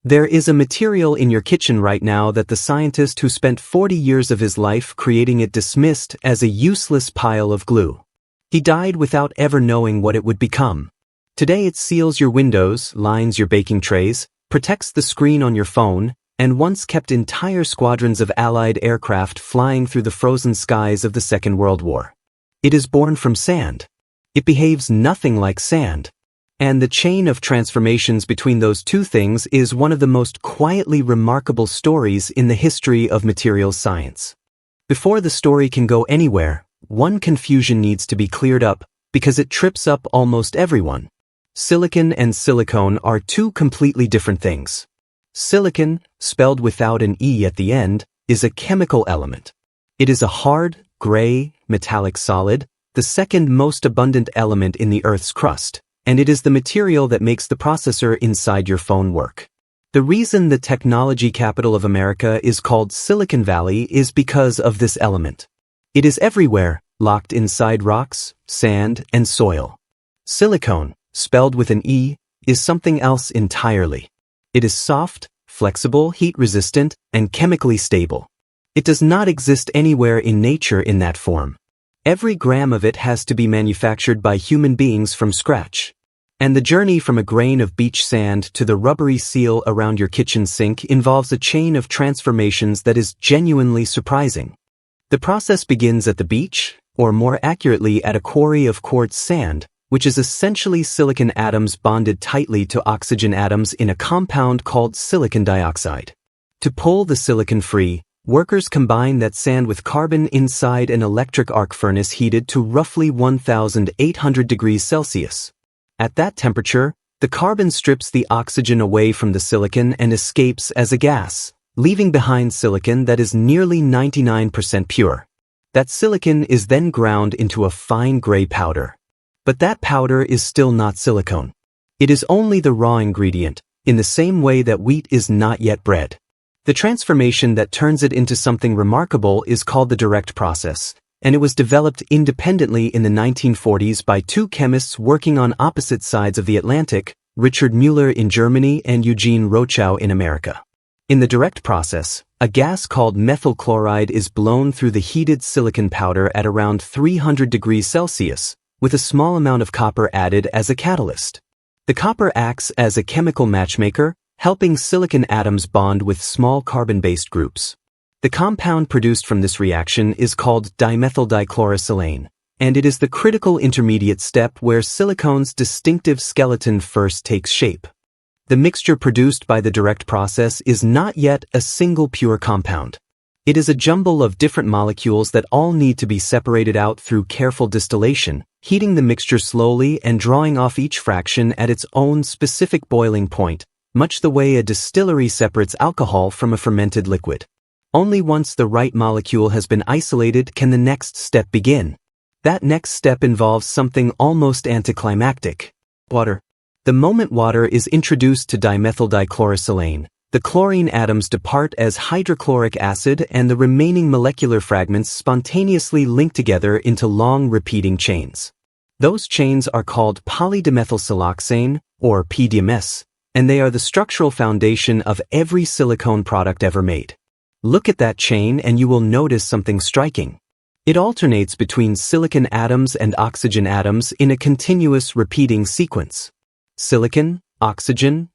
There is a material in your kitchen right now that the scientist who spent 40 years of his life creating it dismissed as a useless pile of glue. He died without ever knowing what it would become. Today it seals your windows, lines your baking trays, protects the screen on your phone, and once kept entire squadrons of Allied aircraft flying through the frozen skies of the Second World War. It is born from sand. It behaves nothing like sand. And the chain of transformations between those two things is one of the most quietly remarkable stories in the history of materials science. Before the story can go anywhere, one confusion needs to be cleared up because it trips up almost everyone. Silicon and silicone are two completely different things. Silicon, spelled without an E at the end, is a chemical element. It is a hard, gray, metallic solid, the second most abundant element in the Earth's crust, and it is the material that makes the processor inside your phone work. The reason the technology capital of America is called Silicon Valley is because of this element. It is everywhere, locked inside rocks, sand, and soil. Silicone, spelled with an E, is something else entirely. It is soft, flexible, heat-resistant, and chemically stable. It does not exist anywhere in nature in that form. Every gram of it has to be manufactured by human beings from scratch. And the journey from a grain of beach sand to the rubbery seal around your kitchen sink involves a chain of transformations that is genuinely surprising. The process begins at the beach, or more accurately at a quarry of quartz sand, which is essentially silicon atoms bonded tightly to oxygen atoms in a compound called silicon dioxide. To pull the silicon free, workers combine that sand with carbon inside an electric arc furnace heated to roughly 1,800 degrees Celsius. At that temperature, the carbon strips the oxygen away from the silicon and escapes as a gas, leaving behind silicon that is nearly 99% pure. That silicon is then ground into a fine gray powder. But that powder is still not silicone. It is only the raw ingredient, in the same way that wheat is not yet bread. The transformation that turns it into something remarkable is called the direct process, and it was developed independently in the 1940s by two chemists working on opposite sides of the Atlantic, Richard Müller in Germany and Eugene Rochow in America. In the direct process, a gas called methyl chloride is blown through the heated silicon powder at around 300 degrees Celsius, with a small amount of copper added as a catalyst. The copper acts as a chemical matchmaker, helping silicon atoms bond with small carbon-based groups. The compound produced from this reaction is called dimethyl dichlorosilane, and it is the critical intermediate step where silicone's distinctive skeleton first takes shape. The mixture produced by the direct process is not yet a single pure compound. It is a jumble of different molecules that all need to be separated out through careful distillation, heating the mixture slowly and drawing off each fraction at its own specific boiling point, much the way a distillery separates alcohol from a fermented liquid. Only once the right molecule has been isolated can the next step begin. That next step involves something almost anticlimactic: water. The moment water is introduced to dimethyl dichlorosilane, the chlorine atoms depart as hydrochloric acid and the remaining molecular fragments spontaneously link together into long repeating chains. Those chains are called polydimethylsiloxane, or PDMS, and they are the structural foundation of every silicone product ever made. Look at that chain and you will notice something striking. It alternates between silicon atoms and oxygen atoms in a continuous repeating sequence. Silicon, oxygen,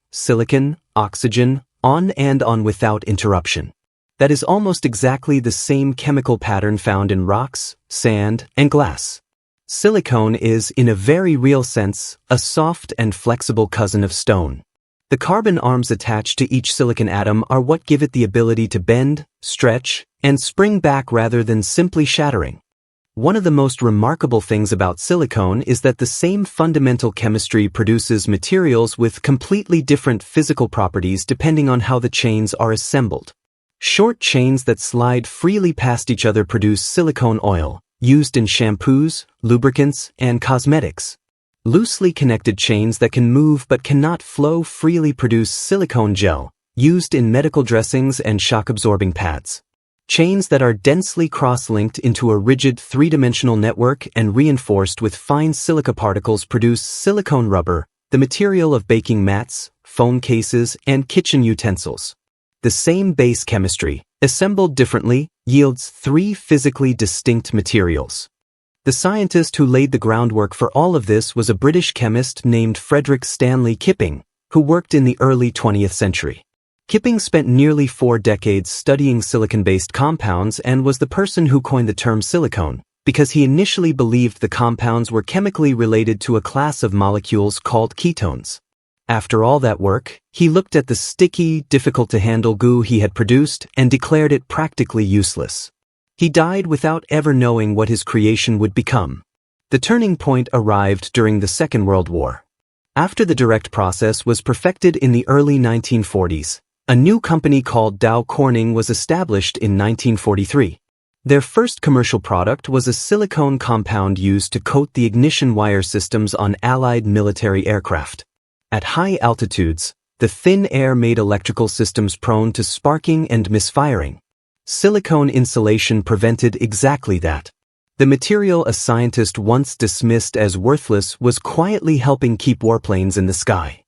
on and on without interruption. That is almost exactly the same chemical pattern found in rocks, sand, and glass. Silicone is, in a very real sense, a soft and flexible cousin of stone. The carbon arms attached to each silicon atom are what give it the ability to bend, stretch, and spring back rather than simply shattering. One of the most remarkable things about silicone is that the same fundamental chemistry produces materials with completely different physical properties depending on how the chains are assembled. Short chains that slide freely past each other produce silicone oil, used in shampoos, lubricants, and cosmetics. Loosely connected chains that can move but cannot flow freely produce silicone gel, used in medical dressings and shock-absorbing pads. Chains that are densely cross-linked into a rigid three-dimensional network and reinforced with fine silica particles produce silicone rubber, the material of baking mats, phone cases, and kitchen utensils. The same base chemistry, assembled differently, yields three physically distinct materials. The scientist who laid the groundwork for all of this was a British chemist named Frederick Stanley Kipping, who worked in the early 20th century. Kipping spent nearly 4 decades studying silicon-based compounds and was the person who coined the term silicone, because he initially believed the compounds were chemically related to a class of molecules called ketones. After all that work, he looked at the sticky, difficult-to-handle goo he had produced and declared it practically useless. He died without ever knowing what his creation would become. The turning point arrived during the Second World War. After the direct process was perfected in the early 1940s, a new company called Dow Corning was established in 1943. Their first commercial product was a silicone compound used to coat the ignition wire systems on Allied military aircraft. At high altitudes, the thin air made electrical systems prone to sparking and misfiring. Silicone insulation prevented exactly that. The material a scientist once dismissed as worthless was quietly helping keep warplanes in the sky.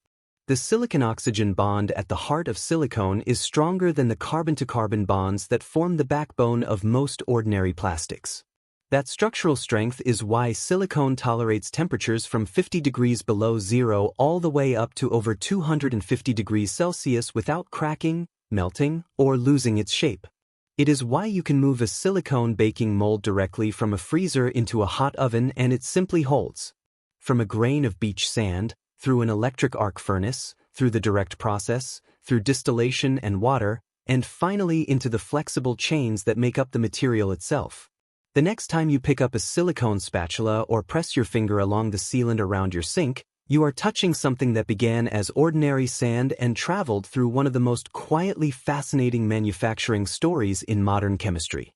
The silicon-oxygen bond at the heart of silicone is stronger than the carbon-to-carbon bonds that form the backbone of most ordinary plastics. That structural strength is why silicone tolerates temperatures from 50 degrees below zero all the way up to over 250 degrees Celsius without cracking, melting, or losing its shape. It is why you can move a silicone baking mold directly from a freezer into a hot oven and it simply holds. From a grain of beach sand, through an electric arc furnace, through the direct process, through distillation and water, and finally into the flexible chains that make up the material itself. The next time you pick up a silicone spatula or press your finger along the sealant around your sink, you are touching something that began as ordinary sand and traveled through one of the most quietly fascinating manufacturing stories in modern chemistry.